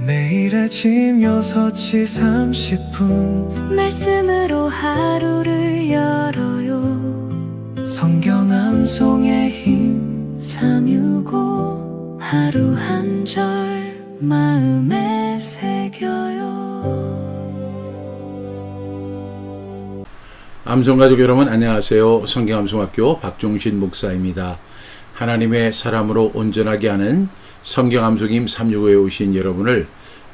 매일 아침 6시 30분 말씀으로 하루를 열어요. 성경 암송의 힘 365 하루 한 절 마음에 새겨요. 암송가족 여러분 안녕하세요. 성경암송학교 박종신 목사입니다. 하나님의 사람으로 온전하게 하는 성경암송임 365에 오신 여러분을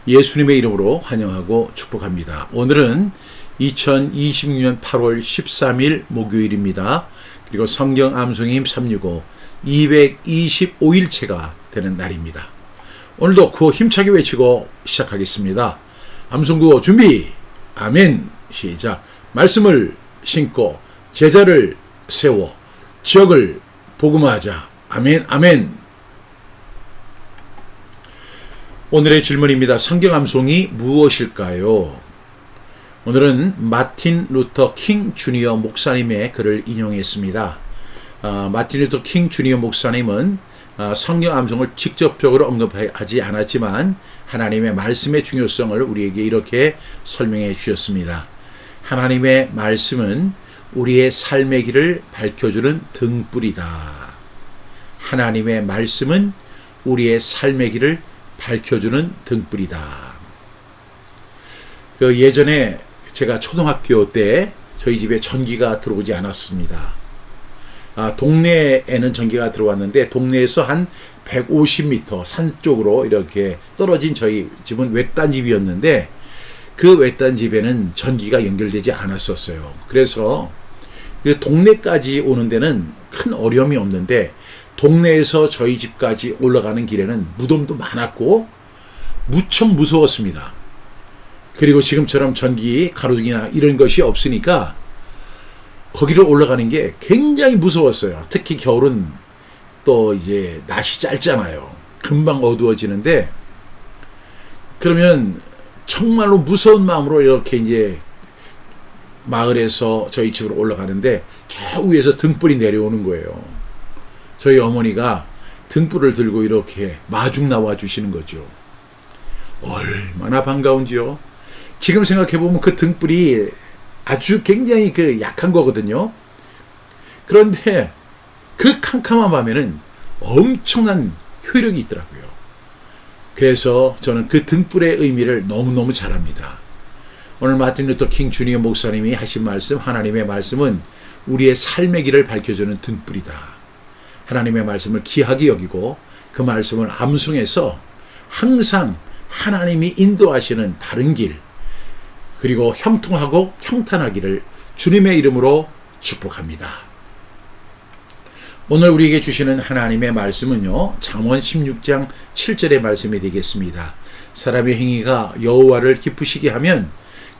예수님의 이름으로 환영하고 축복합니다. 오늘은 2026년 8월 13일 목요일입니다. 그리고 성경암송임 365 225일째가 되는 날입니다. 오늘도 구호 힘차게 외치고 시작하겠습니다. 암송구호 준비! 아멘! 시작! 말씀을 신고 제자를 세워 지역을 복음화하자. 아멘, 아멘. 오늘의 질문입니다. 성경 암송이 무엇일까요? 오늘은 마틴 루터 킹 주니어 목사님의 글을 인용했습니다. 마틴 루터 킹 주니어 목사님은 성경 암송을 직접적으로 언급하지 않았지만 하나님의 말씀의 중요성을 우리에게 이렇게 설명해 주셨습니다. 하나님의 말씀은 우리의 삶의 길을 밝혀주는 등불이다. 하나님의 말씀은 우리의 삶의 길을 밝혀주는 등불이다. 예전에 제가 초등학교 때 저희 집에 전기가 들어오지 않았습니다. 동네에는 전기가 들어왔는데 동네에서 한 150m 산 쪽으로 이렇게 떨어진 저희 집은 외딴 집이었는데 그 외딴 집에는 전기가 연결되지 않았었어요. 그래서 그 동네까지 오는 데는 큰 어려움이 없는데 동네에서 저희 집까지 올라가는 길에는 무덤도 많았고 무척 무서웠습니다. 그리고 지금처럼 전기, 가로등이나 이런 것이 없으니까 거기를 올라가는 게 굉장히 무서웠어요. 특히 겨울은 또 이제 낮이 짧잖아요. 금방 어두워지는데 그러면 정말로 무서운 마음으로 이렇게 이제 마을에서 저희 집으로 올라가는데 저 위에서 등불이 내려오는 거예요. 저희 어머니가 등불을 들고 이렇게 마중 나와 주시는 거죠. 얼마나 반가운지요. 지금 생각해보면 그 등불이 아주 굉장히 약한 거거든요. 그런데 그 캄캄한 밤에는 엄청난 효력이 있더라고요. 그래서 저는 그 등불의 의미를 너무너무 잘 압니다. 오늘 마틴 루터 킹 주니어 목사님이 하신 말씀, 하나님의 말씀은 우리의 삶의 길을 밝혀주는 등불이다. 하나님의 말씀을 귀하게 여기고 그 말씀을 암송해서 항상 하나님이 인도하시는 바른 길, 그리고 형통하고 평탄하기를 주님의 이름으로 축복합니다. 오늘 우리에게 주시는 하나님의 말씀은요, 잠언 16장 7절의 말씀이 되겠습니다. 사람의 행위가 여호와를 기쁘시게 하면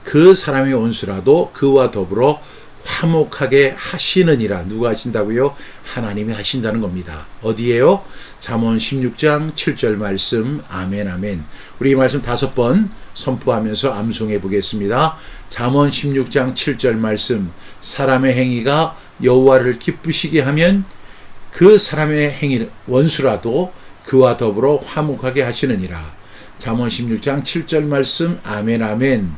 그 사람의 원수라도 그와 더불어 화목하게 하시느니라. 누가 하신다고요? 하나님이 하신다는 겁니다. 어디에요? 잠언 16장 7절 말씀. 아멘, 아멘. 우리 이 말씀 5번 선포하면서 암송해 보겠습니다. 잠언 16장 7절 말씀. 사람의 행위가 여호와를 기쁘시게 하면 그 사람의 행위 원수라도 그와 더불어 화목하게 하시느니라. 잠언 16장 7절 말씀. 아멘, 아멘.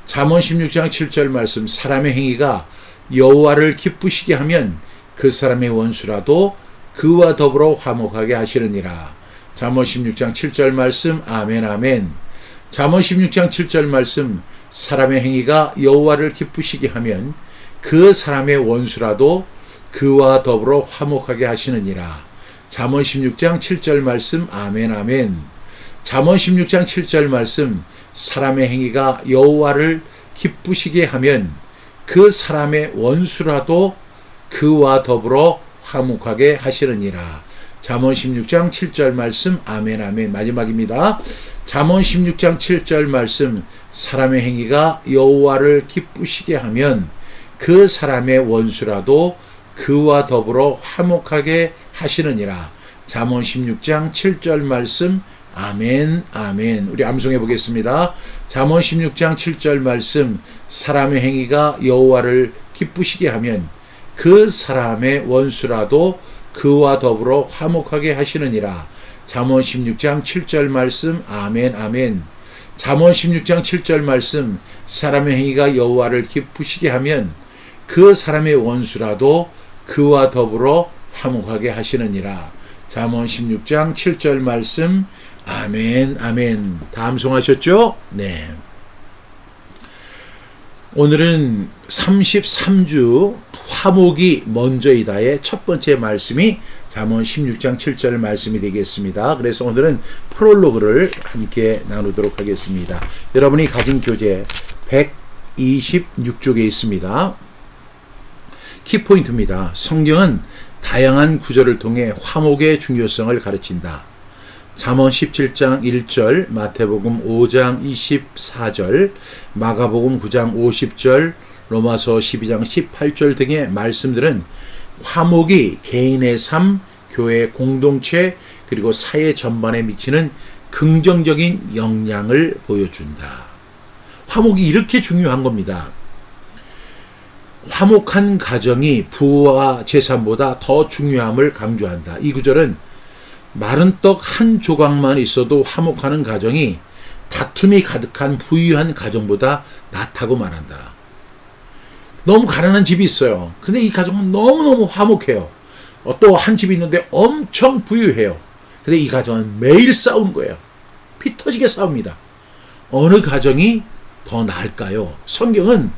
잠언 16장 7절 말씀. 사람의 행위가 여호와를 기쁘시게 하면 그 사람의 원수라도 그와 더불어 화목하게 하시느니라. 잠언 16장 7절 말씀. 아멘, 아멘. 잠언 16장 7절 말씀. 사람의 행위가 여호와를 기쁘시게 하면 그 사람의 원수라도 그와 더불어 화목하게 하시느니라. 잠언 16장 7절 말씀. 아멘, 아멘. 잠언 16장 7절 말씀. 사람의 행위가 여호와를 기쁘시게 하면 그 사람의 원수라도 그와 더불어 화목하게 하시느니라. 잠언 16장 7절 말씀. 아멘, 아멘. 마지막입니다. 잠언 16장 7절 말씀. 사람의 행위가 여호와를 기쁘시게 하면 그 사람의 원수라도 그와 더불어 화목하게 하시느니라. 잠언 16장 7절 말씀. 아멘, 아멘. 우리 암송해 보겠습니다. 잠언 16장 7절 말씀. 사람의 행위가 여호와를 기쁘시게 하면 그 사람의 원수라도 그와 더불어 화목하게 하시느니라. 잠언 16장 7절 말씀. 아멘, 아멘. 잠언 16장 7절 말씀 사람의 행위가 여호와를 기쁘시게 하면 그 사람의 원수라도 그와 더불어 화목하게 하시느니라. 잠언 16장 7절 말씀 아멘 아멘. 다 암송하셨죠? 네. 오늘은 33주 화목이 먼저이다의 첫 번째 말씀이 잠언 16장 7절 말씀이 되겠습니다. 그래서 오늘은 프롤로그를 함께 나누도록 하겠습니다. 여러분이 가진 교재 126쪽에 있습니다. 키포인트입니다. 성경은 다양한 구절을 통해 화목의 중요성을 가르친다. 잠언 17장 1절, 마태복음 5장 24절, 마가복음 9장 50절, 로마서 12장 18절 등의 말씀들은 화목이 개인의 삶, 교회 공동체, 그리고 사회 전반에 미치는 긍정적인 영향을 보여준다. 화목이 이렇게 중요한 겁니다. 화목한 가정이 부와 재산보다 더 중요함을 강조한다. 이 구절은 마른 떡 한 조각만 있어도 화목하는 가정이 다툼이 가득한 부유한 가정보다 낫다고 말한다. 너무 가난한 집이 있어요. 근데 이 가정은 너무너무 화목해요. 또 한 집이 있는데 엄청 부유해요. 근데 이 가정은 매일 싸우는 거예요. 피 터지게 싸웁니다. 어느 가정이 더 나을까요? 성경은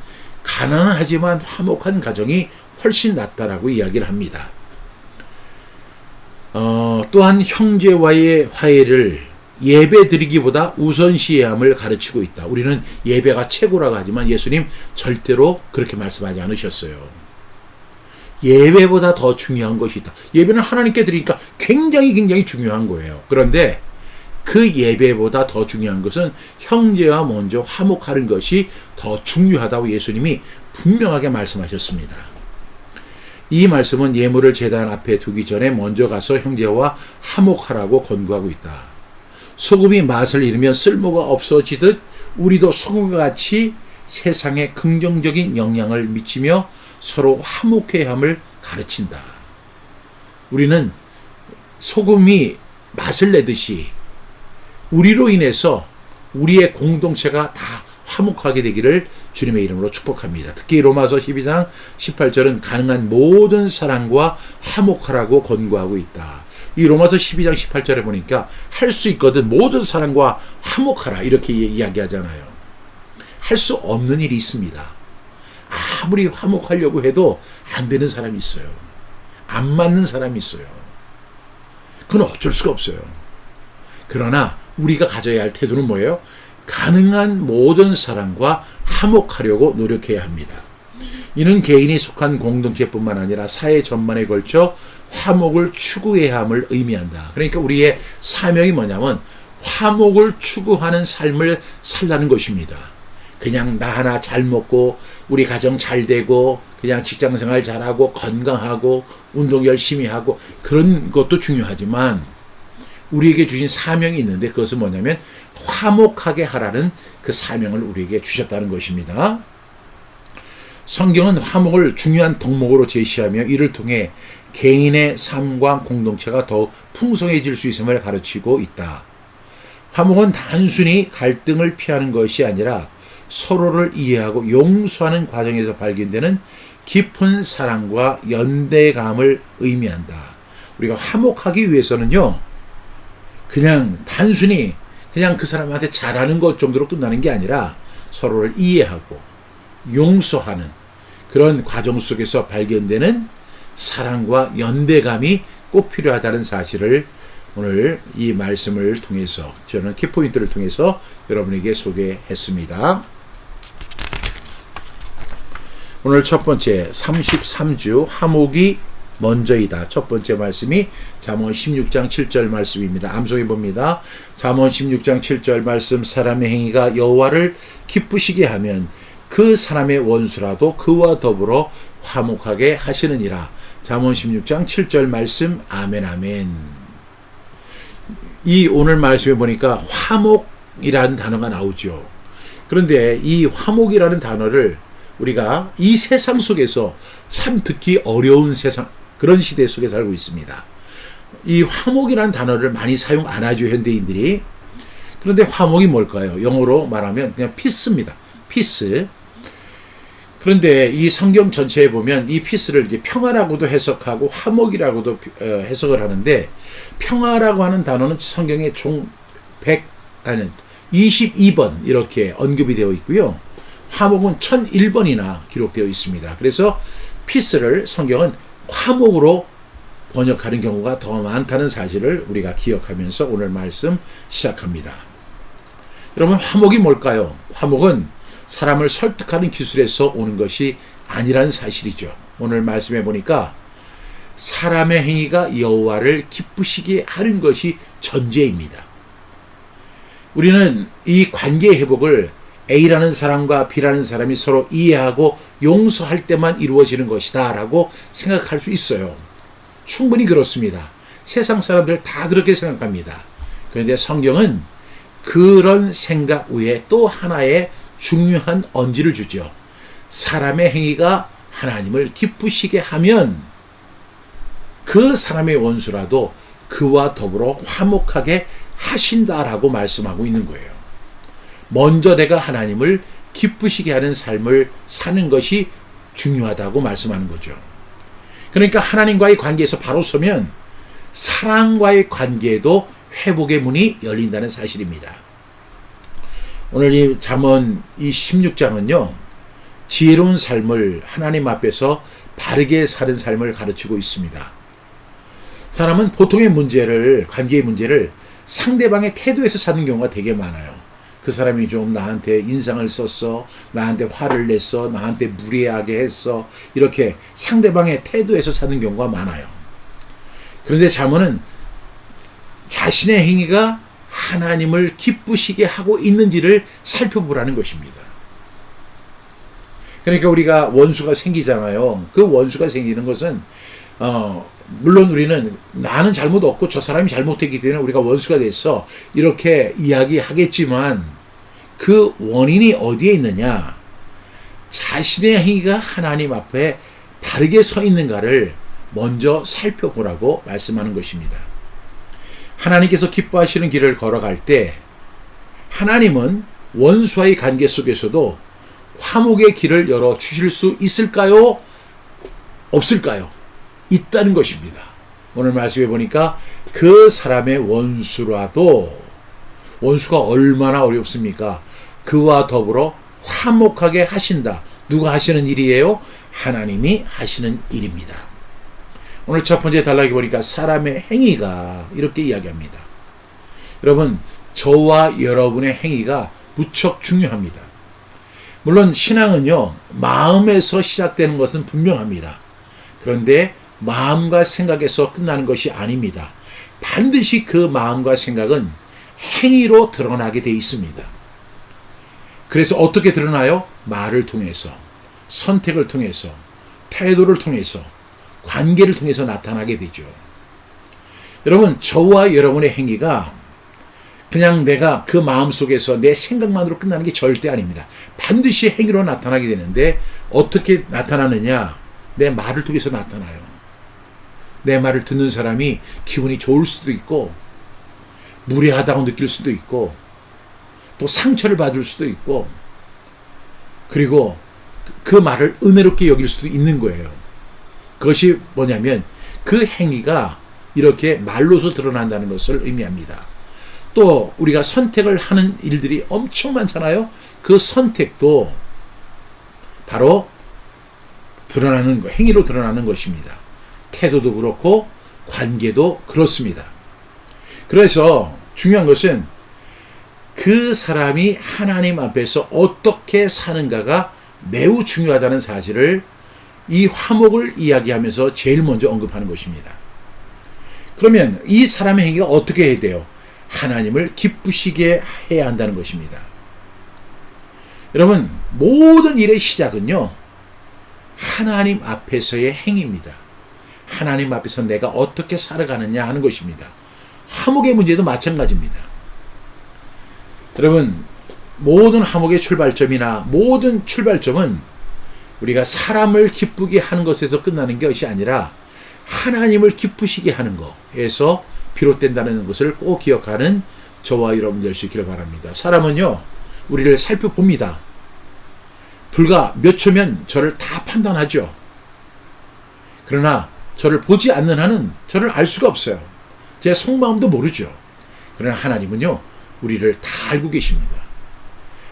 가난하지만 화목한 가정이 훨씬 낫다라고 이야기를 합니다. 또한 형제와의 화해를 예배 드리기보다 우선시해함을 가르치고 있다. 우리는 예배가 최고라고 하지만 예수님 절대로 그렇게 말씀하지 않으셨어요. 예배보다 더 중요한 것이 있다. 예배는 하나님께 드리니까 굉장히 중요한 거예요. 그런데 그 예배보다 더 중요한 것은 형제와 먼저 화목하는 것이 더 중요하다고 예수님이 분명하게 말씀하셨습니다. 이 말씀은 예물을 제단 앞에 두기 전에 먼저 가서 형제와 화목하라고 권고하고 있다. 소금이 맛을 잃으면 쓸모가 없어지듯 우리도 소금과 같이 세상에 긍정적인 영향을 미치며 서로 화목해야 함을 가르친다. 우리는 소금이 맛을 내듯이 우리로 인해서 우리의 공동체가 다 화목하게 되기를 주님의 이름으로 축복합니다. 특히 로마서 12장 18절은 가능한 모든 사람과 화목하라고 권고하고 있다. 이 로마서 12장 18절에 보니까 할 수 있거든 모든 사람과 화목하라 이렇게 이야기하잖아요. 할 수 없는 일이 있습니다. 아무리 화목하려고 해도 안 되는 사람이 있어요. 안 맞는 사람이 있어요. 그건 어쩔 수가 없어요. 그러나 우리가 가져야 할 태도는 뭐예요? 가능한 모든 사람과 화목하려고 노력해야 합니다. 이는 개인이 속한 공동체뿐만 아니라 사회 전반에 걸쳐 화목을 추구해야 함을 의미한다. 그러니까 우리의 사명이 뭐냐면 화목을 추구하는 삶을 살라는 것입니다. 그냥 나 하나 잘 먹고 우리 가정 잘 되고 그냥 직장생활 잘하고 건강하고 운동 열심히 하고 그런 것도 중요하지만 우리에게 주신 사명이 있는데 그것은 뭐냐면 화목하게 하라는 그 사명을 우리에게 주셨다는 것입니다. 성경은 화목을 중요한 덕목으로 제시하며 이를 통해 개인의 삶과 공동체가 더욱 풍성해질 수 있음을 가르치고 있다. 화목은 단순히 갈등을 피하는 것이 아니라 서로를 이해하고 용서하는 과정에서 발견되는 깊은 사랑과 연대감을 의미한다. 우리가 화목하기 위해서는요, 그냥 단순히 그냥 그 사람한테 잘하는 것 정도로 끝나는 게 아니라 서로를 이해하고 용서하는 그런 과정 속에서 발견되는 사랑과 연대감이 꼭 필요하다는 사실을 오늘 이 말씀을 통해서 저는 키포인트를 통해서 여러분에게 소개했습니다. 오늘 첫 번째 33주 화목이 먼저이다. 첫 번째 말씀이 잠언 16장 7절 말씀입니다. 암송해 봅니다. 잠언 16장 7절 말씀 사람의 행위가 여호와를 기쁘시게 하면 그 사람의 원수라도 그와 더불어 화목하게 하시느니라. 잠언 16장 7절 말씀 아멘 아멘. 이 오늘 말씀에 보니까 화목이라는 단어가 나오죠. 그런데 이 화목이라는 단어를 우리가 이 세상 속에서 참 듣기 어려운 세상 그런 시대 속에 살고 있습니다. 이 화목이라는 단어를 많이 사용 안 하죠, 현대인들이. 그런데 화목이 뭘까요? 영어로 말하면 그냥 피스입니다. 피스. 그런데 이 성경 전체에 보면 이 피스를 이제 평화라고도 해석하고 화목이라고도 해석을 하는데, 평화라고 하는 단어는 성경에 총 22번 이렇게 언급이 되어 있고요. 화목은 1001번이나 기록되어 있습니다. 그래서 피스를 성경은 화목으로 번역하는 경우가 더 많다는 사실을 우리가 기억하면서 오늘 말씀 시작합니다. 여러분, 화목이 뭘까요? 화목은 사람을 설득하는 기술에서 오는 것이 아니라는 사실이죠. 오늘 말씀해 보니까 사람의 행위가 여호와를 기쁘시게 하는 것이 전제입니다. 우리는 이 관계 회복을 A라는 사람과 B라는 사람이 서로 이해하고 용서할 때만 이루어지는 것이다 라고 생각할 수 있어요. 충분히 그렇습니다. 세상 사람들 다 그렇게 생각합니다. 그런데 성경은 그런 생각 외에 또 하나의 중요한 언지를 주죠. 사람의 행위가 하나님을 기쁘시게 하면 그 사람의 원수라도 그와 더불어 화목하게 하신다라고 말씀하고 있는 거예요. 먼저 내가 하나님을 기쁘시게 하는 삶을 사는 것이 중요하다고 말씀하는 거죠. 그러니까 하나님과의 관계에서 바로 서면 사랑과의 관계에도 회복의 문이 열린다는 사실입니다. 오늘 이 잠언 이 16장은요, 지혜로운 삶을 하나님 앞에서 바르게 사는 삶을 가르치고 있습니다. 사람은 보통의 문제를, 관계의 문제를 상대방의 태도에서 찾는 경우가 되게 많아요. 그 사람이 좀 나한테 인상을 썼어, 나한테 화를 냈어, 나한테 무례하게 했어, 이렇게 상대방의 태도에서 찾는 경우가 많아요. 그런데 잠언은 자신의 행위가 하나님을 기쁘시게 하고 있는지를 살펴보라는 것입니다. 그러니까 우리가 원수가 생기잖아요. 그 원수가 생기는 것은 물론 우리는 나는 잘못 없고 저 사람이 잘못했기 때문에 우리가 원수가 됐어 이렇게 이야기하겠지만, 그 원인이 어디에 있느냐, 자신의 행위가 하나님 앞에 바르게 서 있는가를 먼저 살펴보라고 말씀하는 것입니다. 하나님께서 기뻐하시는 길을 걸어갈 때 하나님은 원수와의 관계 속에서도 화목의 길을 열어주실 수 있을까요? 없을까요? 있다는 것입니다. 오늘 말씀해 보니까 그 사람의 원수라도, 원수가 얼마나 어렵습니까? 그와 더불어 화목하게 하신다. 누가 하시는 일이에요? 하나님이 하시는 일입니다. 오늘 첫 번째 단락에 보니까 사람의 행위가 이렇게 이야기합니다. 여러분, 저와 여러분의 행위가 무척 중요합니다. 물론 신앙은요, 마음에서 시작되는 것은 분명합니다. 그런데 마음과 생각에서 끝나는 것이 아닙니다. 반드시 그 마음과 생각은 행위로 드러나게 돼 있습니다. 그래서 어떻게 드러나요? 말을 통해서, 선택을 통해서, 태도를 통해서, 관계를 통해서 나타나게 되죠. 여러분, 저와 여러분의 행위가 그냥 내가 그 마음속에서 내 생각만으로 끝나는 게 절대 아닙니다. 반드시 행위로 나타나게 되는데 어떻게 나타나느냐? 내 말을 통해서 나타나요. 내 말을 듣는 사람이 기분이 좋을 수도 있고, 무례하다고 느낄 수도 있고, 또 상처를 받을 수도 있고, 그리고 그 말을 은혜롭게 여길 수도 있는 거예요. 그것이 뭐냐면 그 행위가 이렇게 말로서 드러난다는 것을 의미합니다. 또 우리가 선택을 하는 일들이 엄청 많잖아요. 그 선택도 바로 드러나는 것, 행위로 드러나는 것입니다. 태도도 그렇고 관계도 그렇습니다. 그래서 중요한 것은 그 사람이 하나님 앞에서 어떻게 사는가가 매우 중요하다는 사실을 이 화목을 이야기하면서 제일 먼저 언급하는 것입니다. 그러면 이 사람의 행위가 어떻게 해야 돼요? 하나님을 기쁘시게 해야 한다는 것입니다. 여러분, 모든 일의 시작은요, 하나님 앞에서의 행위입니다. 하나님 앞에서 내가 어떻게 살아가느냐 하는 것입니다. 화목의 문제도 마찬가지입니다. 여러분, 모든 화목의 출발점이나 모든 출발점은 우리가 사람을 기쁘게 하는 것에서 끝나는 것이 아니라 하나님을 기쁘시게 하는 것에서 비롯된다는 것을 꼭 기억하는 저와 여러분 될 수 있기를 바랍니다. 사람은요, 우리를 살펴봅니다. 불과 몇 초면 저를 다 판단하죠. 그러나 저를 보지 않는 한은 저를 알 수가 없어요. 제 속마음도 모르죠. 그러나 하나님은요, 우리를 다 알고 계십니다.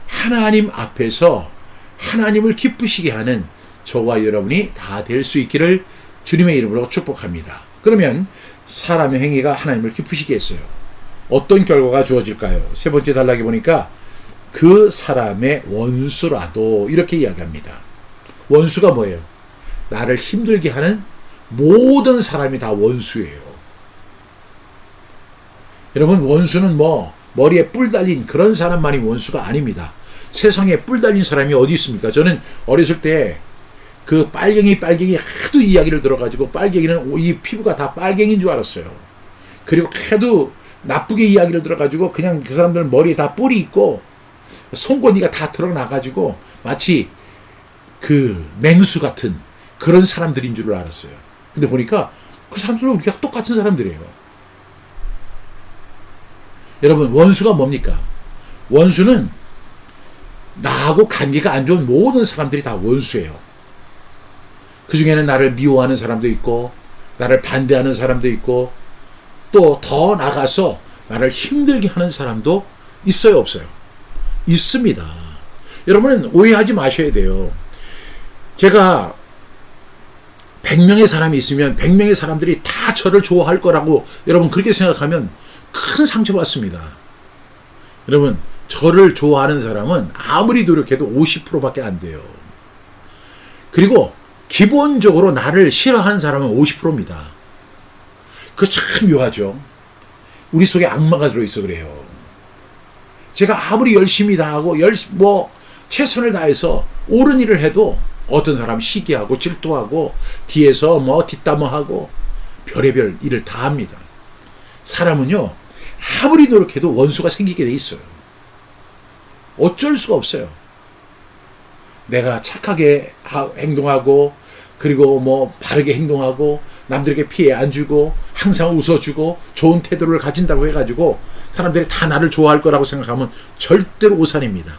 하나님 앞에서 하나님을 기쁘시게 하는 저와 여러분이 다 될 수 있기를 주님의 이름으로 축복합니다. 그러면 사람의 행위가 하나님을 기쁘시게 했어요. 어떤 결과가 주어질까요? 세 번째 단락에 보니까 그 사람의 원수라도 이렇게 이야기합니다. 원수가 뭐예요? 나를 힘들게 하는 모든 사람이 다 원수예요. 여러분, 원수는 머리에 뿔 달린 그런 사람만이 원수가 아닙니다. 세상에 뿔 달린 사람이 어디 있습니까? 저는 어렸을 때 그 빨갱이 하도 이야기를 들어가지고 빨갱이는 이 피부가 다 빨갱이인 줄 알았어요. 그리고 하도 나쁘게 이야기를 들어가지고 그냥 그 사람들은 머리에 다 뿔이 있고 송곳니가 다 드러나가지고 마치 그 맹수 같은 그런 사람들인 줄 알았어요. 근데 보니까 그 사람들은 우리가 똑같은 사람들이에요. 여러분, 원수가 뭡니까? 원수는 나하고 관계가 안 좋은 모든 사람들이 다 원수예요. 그 중에는 나를 미워하는 사람도 있고, 나를 반대하는 사람도 있고, 또 더 나가서 나를 힘들게 하는 사람도 있어요, 없어요? 있습니다. 여러분은 오해하지 마셔야 돼요. 제가 100명의 사람이 있으면 100명의 사람들이 다 저를 좋아할 거라고 여러분 그렇게 생각하면 큰 상처받습니다. 여러분, 저를 좋아하는 사람은 아무리 노력해도 50%밖에 안 돼요. 그리고 기본적으로 나를 싫어하는 사람은 50%입니다. 그거 참 묘하죠. 우리 속에 악마가 들어있어 그래요. 제가 아무리 열심히 다하고 최선을 다해서 옳은 일을 해도 어떤 사람 시기하고 질투하고 뒤에서 뒷담화하고 별의별 일을 다 합니다. 사람은요, 아무리 노력해도 원수가 생기게 돼 있어요. 어쩔 수가 없어요. 내가 착하게 행동하고 그리고 바르게 행동하고 남들에게 피해 안 주고 항상 웃어주고 좋은 태도를 가진다고 해가지고 사람들이 다 나를 좋아할 거라고 생각하면 절대로 오산입니다.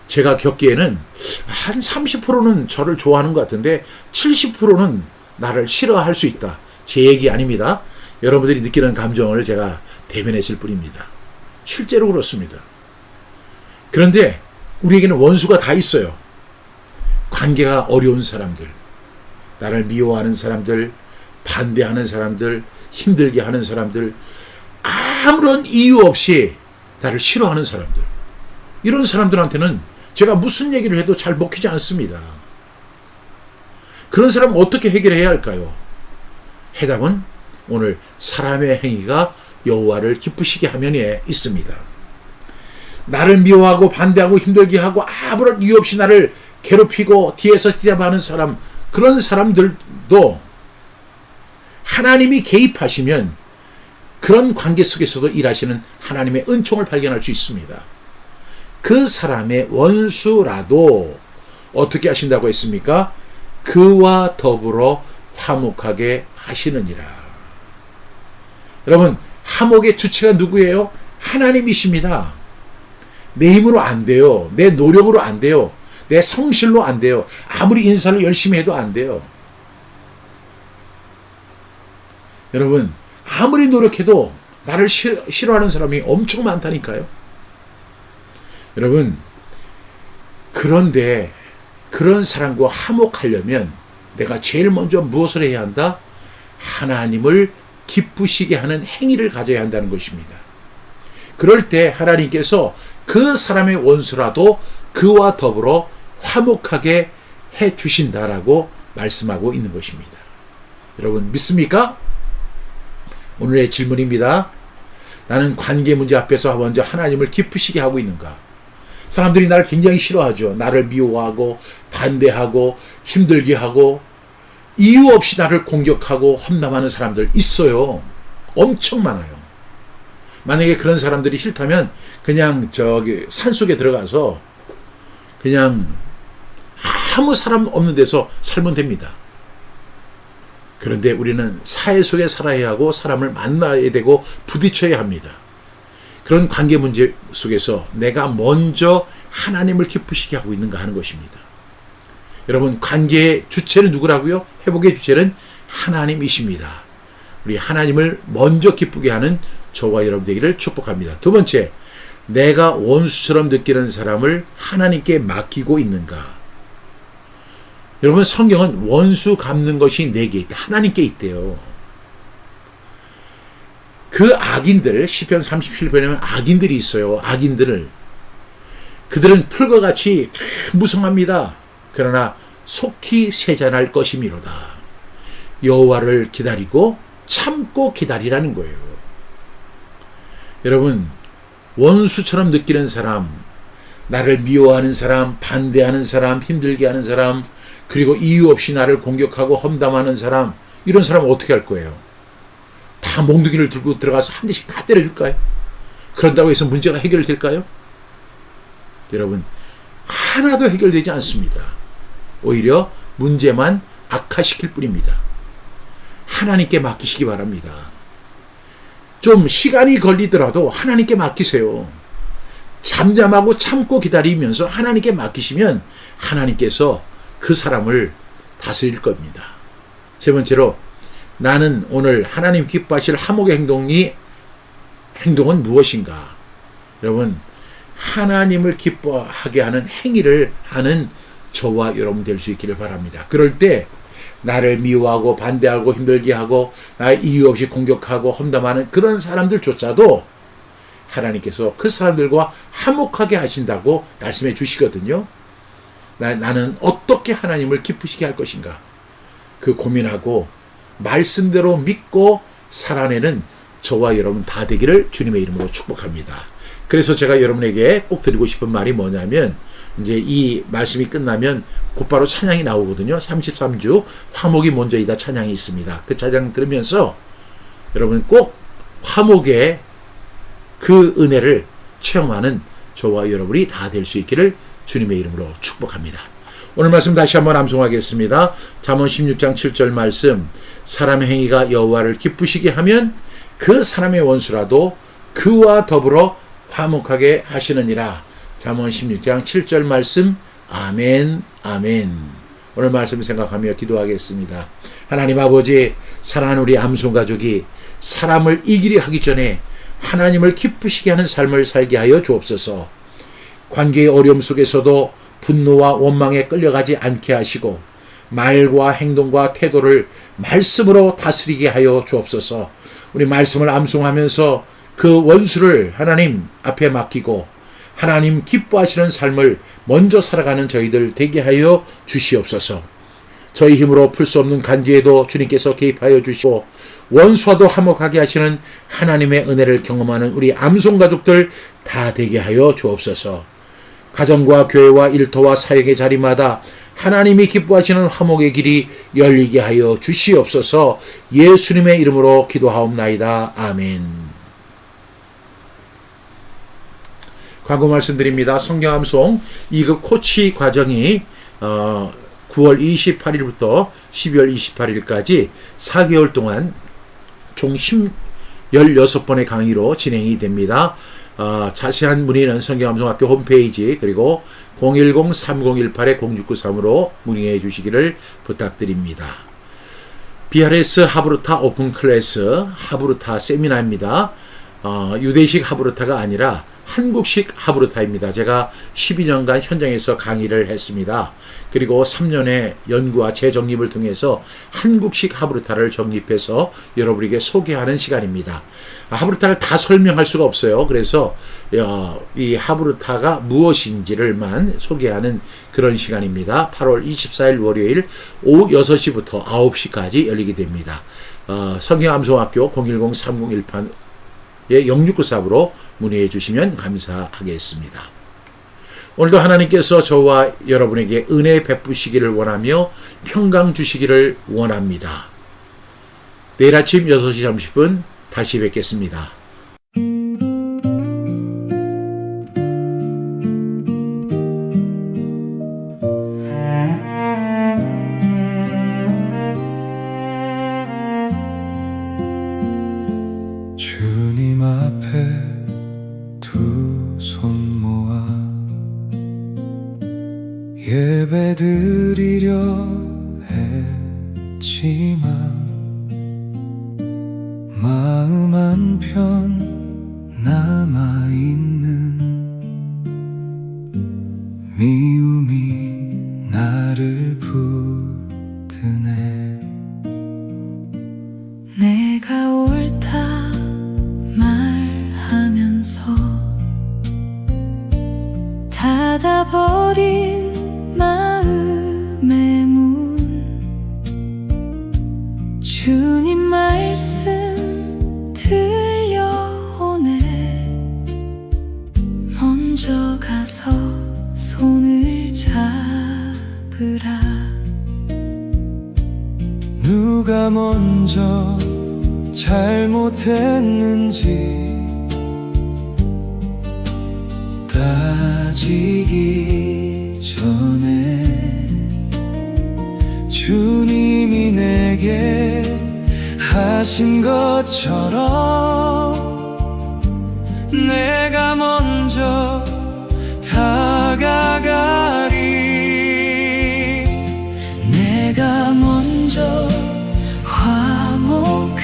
제가 겪기에는 한 30%는 저를 좋아하는 것 같은데 70%는 나를 싫어할 수 있다. 제 얘기 아닙니다. 여러분들이 느끼는 감정을 제가 대변했을 뿐입니다. 실제로 그렇습니다. 그런데 우리에게는 원수가 다 있어요. 관계가 어려운 사람들, 나를 미워하는 사람들, 반대하는 사람들, 힘들게 하는 사람들, 아무런 이유 없이 나를 싫어하는 사람들, 이런 사람들한테는 제가 무슨 얘기를 해도 잘 먹히지 않습니다. 그런 사람은 어떻게 해결해야 할까요? 해답은 오늘 사람의 행위가 여호와를 기쁘시게 하면에 있습니다. 나를 미워하고 반대하고 힘들게 하고 아무런 이유 없이 나를 괴롭히고 뒤에서 뒷담화하는 사람, 그런 사람들도 하나님이 개입하시면 그런 관계 속에서도 일하시는 하나님의 은총을 발견할 수 있습니다. 그 사람의 원수라도 어떻게 하신다고 했습니까? 그와 더불어 화목하게 하시느니라. 여러분, 화목의 주체가 누구예요? 하나님이십니다. 내 힘으로 안 돼요. 내 노력으로 안 돼요. 내 성실로 안 돼요. 아무리 인사를 열심히 해도 안 돼요. 여러분, 아무리 노력해도 나를 싫어하는 사람이 엄청 많다니까요. 여러분, 그런데 그런 사람과 화목하려면 내가 제일 먼저 무엇을 해야 한다? 하나님을 기쁘시게 하는 행위를 가져야 한다는 것입니다. 그럴 때 하나님께서 그 사람의 원수라도 그와 더불어 화목하게 해 주신다라고 말씀하고 있는 것입니다. 여러분, 믿습니까? 오늘의 질문입니다. 나는 관계 문제 앞에서 먼저 하나님을 기쁘시게 하고 있는가? 사람들이 나를 굉장히 싫어하죠. 나를 미워하고 반대하고 힘들게 하고 이유 없이 나를 공격하고 험담하는 사람들 있어요. 엄청 많아요. 만약에 그런 사람들이 싫다면 그냥 산속에 들어가서 그냥 아무 사람 없는 데서 살면 됩니다. 그런데 우리는 사회 속에 살아야 하고 사람을 만나야 되고 부딪혀야 합니다. 그런 관계 문제 속에서 내가 먼저 하나님을 기쁘시게 하고 있는가 하는 것입니다. 여러분, 관계의 주체는 누구라고요? 회복의 주체는 하나님이십니다. 우리 하나님을 먼저 기쁘게 하는 저와 여러분 되기를 축복합니다. 두 번째, 내가 원수처럼 느끼는 사람을 하나님께 맡기고 있는가? 여러분, 성경은 원수 갚는 것이 내게 있다. 하나님께 있대요. 그 악인들, 시편 37편에 보면 악인들이 있어요. 악인들을. 그들은 풀과 같이 무성합니다. 그러나 속히 세잔할 것이미로다. 여호와를 기다리고 참고 기다리라는 거예요. 여러분, 원수처럼 느끼는 사람, 나를 미워하는 사람, 반대하는 사람, 힘들게 하는 사람, 그리고 이유 없이 나를 공격하고 험담하는 사람, 이런 사람은 어떻게 할 거예요? 다 몽둥이를 들고 들어가서 한 대씩 다 때려줄까요? 그런다고 해서 문제가 해결될까요? 여러분, 하나도 해결되지 않습니다. 오히려 문제만 악화시킬 뿐입니다. 하나님께 맡기시기 바랍니다. 좀 시간이 걸리더라도 하나님께 맡기세요. 잠잠하고 참고 기다리면서 하나님께 맡기시면 하나님께서 그 사람을 다스릴 겁니다. 세 번째로, 나는 오늘 하나님 기뻐하실 화목의 행동은 무엇인가? 여러분, 하나님을 기뻐하게 하는 행위를 하는 저와 여러분 될 수 있기를 바랍니다. 그럴 때 나를 미워하고 반대하고 힘들게 하고 나 이유 없이 공격하고 험담하는 그런 사람들조차도 하나님께서 그 사람들과 화목하게 하신다고 말씀해 주시거든요. 나는 어떻게 하나님을 기쁘시게 할 것인가? 그 고민하고 말씀대로 믿고 살아내는 저와 여러분 다 되기를 주님의 이름으로 축복합니다. 그래서 제가 여러분에게 꼭 드리고 싶은 말이 뭐냐면, 이제 이 말씀이 끝나면 곧바로 찬양이 나오거든요. 33주 화목이 먼저이다 찬양이 있습니다. 그 찬양 들으면서 여러분 꼭 화목의 그 은혜를 체험하는 저와 여러분이 다 될 수 있기를 주님의 이름으로 축복합니다. 오늘 말씀 다시 한번 암송하겠습니다. 잠언 16장 7절 말씀, 사람의 행위가 여호와를 기쁘시게 하면 그 사람의 원수라도 그와 더불어 화목하게 하시느니라. 잠언 16장 7절 말씀. 아멘, 아멘. 오늘 말씀 생각하며 기도하겠습니다. 하나님 아버지, 사랑하는 우리 암송 가족이 사람을 이기려 하기 전에 하나님을 기쁘시게 하는 삶을 살게 하여 주옵소서. 관계의 어려움 속에서도 분노와 원망에 끌려가지 않게 하시고 말과 행동과 태도를 말씀으로 다스리게 하여 주옵소서. 우리 말씀을 암송하면서 그 원수를 하나님 앞에 맡기고 하나님 기뻐하시는 삶을 먼저 살아가는 저희들 되게 하여 주시옵소서. 저희 힘으로 풀 수 없는 간지에도 주님께서 개입하여 주시고 원수와도 화목하게 하시는 하나님의 은혜를 경험하는 우리 암송 가족들 다 되게 하여 주옵소서. 가정과 교회와 일터와 사역의 자리마다 하나님이 기뻐하시는 화목의 길이 열리게 하여 주시옵소서. 예수님의 이름으로 기도하옵나이다. 아멘. 광고 말씀드립니다. 성경 암송 2급 코치 과정이 9월 28일부터 12월 28일까지 4개월 동안 총 16번의 강의로 진행이 됩니다. 자세한 문의는 성경암송학교 홈페이지 그리고 010-3018-0693으로 문의해 주시기를 부탁드립니다. BRS 하브루타 오픈 클래스 하브루타 세미나입니다. 유대식 하브루타가 아니라 한국식 하브루타입니다. 제가 12년간 현장에서 강의를 했습니다. 그리고 3년의 연구와 재정립을 통해서 한국식 하브루타를 정립해서 여러분에게 소개하는 시간입니다. 하브루타를 다 설명할 수가 없어요. 그래서 이 하브루타가 무엇인지를만 소개하는 그런 시간입니다. 8월 24일 월요일 오후 6시부터 9시까지 열리게 됩니다. 성경암송학교 010-3018 0694으로 문의해 주시면 감사하겠습니다. 오늘도 하나님께서 저와 여러분에게 은혜 베푸시기를 원하며 평강 주시기를 원합니다. 내일 아침 6시 30분 다시 뵙겠습니다. 주님 앞에 예배드리려 했지만 마음 한편 남아있는 미움이 나를 붙드네. 내가 옳다 말하면서 닫아버린 마음의 문, 주님 말씀 들려오네. 먼저 가서 손을 잡으라. 누가 먼저 잘못했는지 따지기 전에 주님이 내게 하신 것처럼 내가 먼저 다가가리. 내가 먼저 화목하리.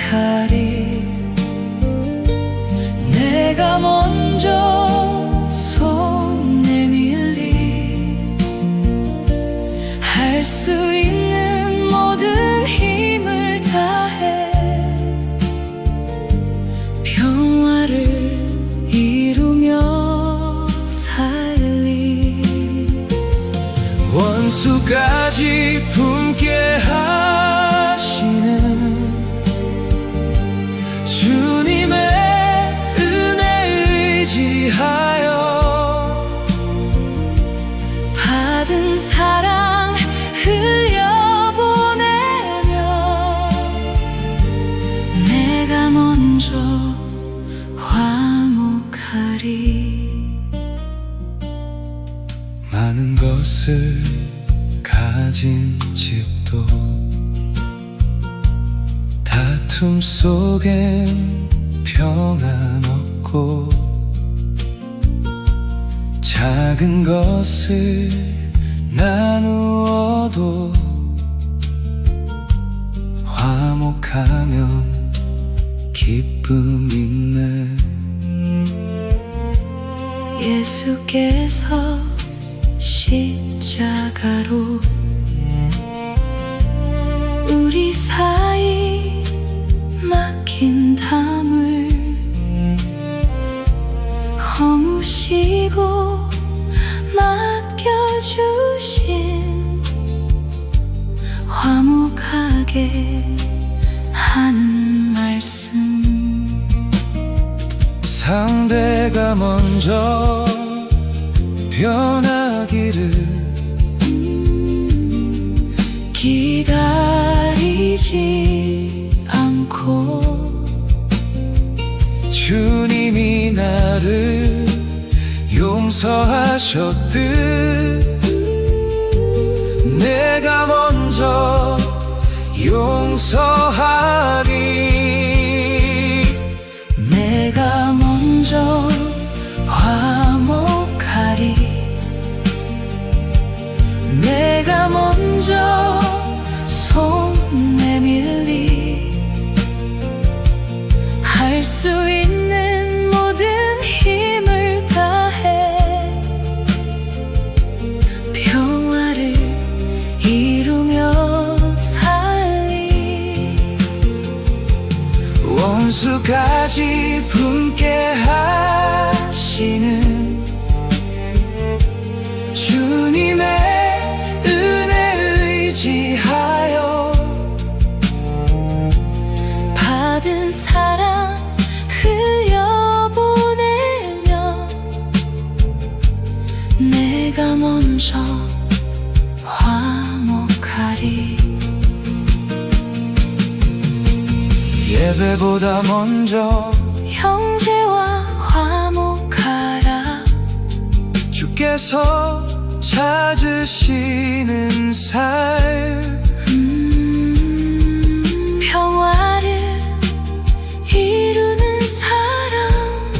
내가 먼저 손 내밀리. 할 수 있는 모든 힘을 다해 평화를 이루며 살리. 원수까지 품게 하시는 주님의 은혜 의지하여 받은 사랑 흘려보내며 내가 먼저 화목하리. 많은 것을 가진 집도 다툼 속엔 평안 없고 작은 것을 나누어도 화목하면 기쁨 있네. 예수께서 십자가로 우리 사이 막힌 담을 허무시고 맡겨주신 화목하게 하는 말씀. 상대가 먼저 변하기를 기다리지 않고 주님이 나를 용서하셨듯 내가 먼저 용서하리. 내가 먼저 화목하리. 내가 먼저 손 내밀리. 할 수 있는 모든 힘을 다해 평화를 이루며 살리. 원수까지 품게 하시는 주님의 은혜 의지하여 받은 사랑 흘려보내며 내가 먼저 화목하리. 예배보다 먼저 형제와 화목하라. 주께서 찾으시는 삶 평화를 이루는 사랑.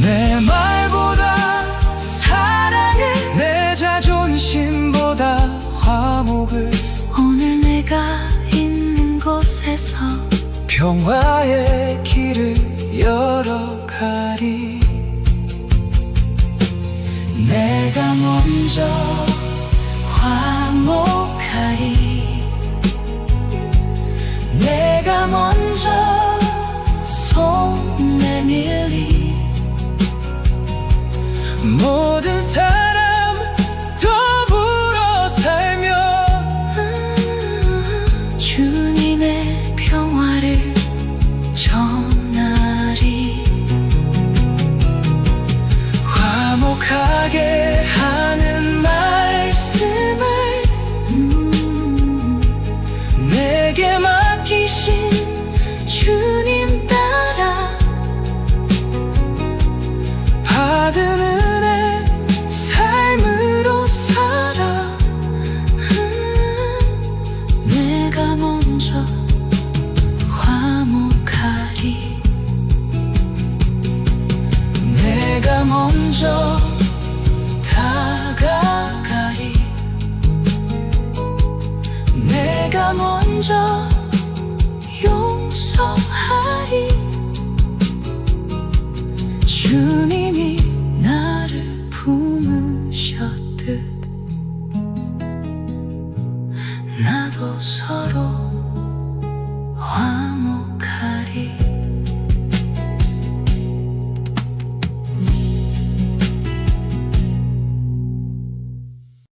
내 말보다 사랑을 평화의 길을 열어가리. 내가 먼저 화목하리. 내가 먼저 손 내밀리. 모든 사람 더불어 살며 주님의 평화를 전하리. 화목하게 하는 말씀을 내게 맡기신 주님 따라 받은 은혜 삶으로 살아. 내가 먼저 화목하리. 내가 먼저 다가가리. 내가 먼저 용서하리. 주님이 나를 품으셨듯 나도 서로